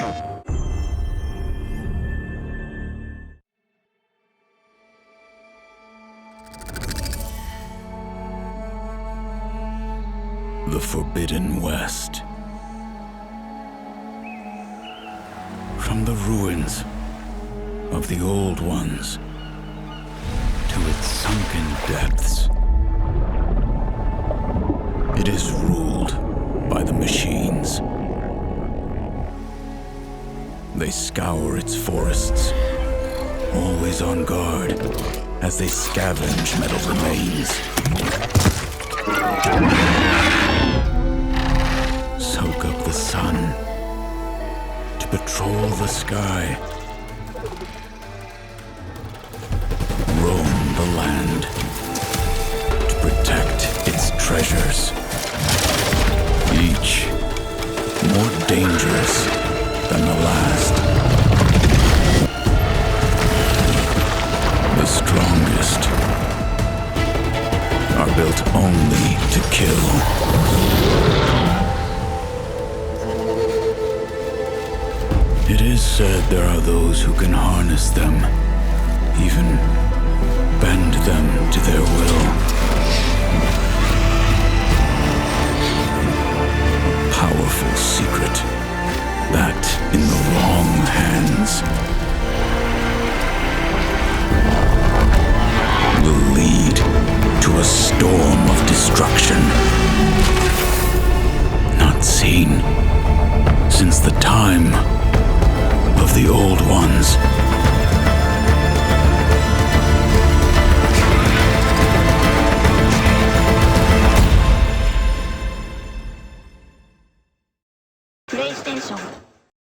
The Forbidden West. From the ruins of the old ones to its sunken depths, it is ruled by the machines. They scour its forests, always on guard as they scavenge metal remains. Soak up the sun to patrol the sky. Roam the land to protect its treasures. Each more dangerous than the last. The strongest are built only to kill. It is said there are those who can harness them, even bend them to their will. A powerful secret that, in the wrong hands, will lead to a storm of destruction. Not seen since the time of the old ones. PlayStation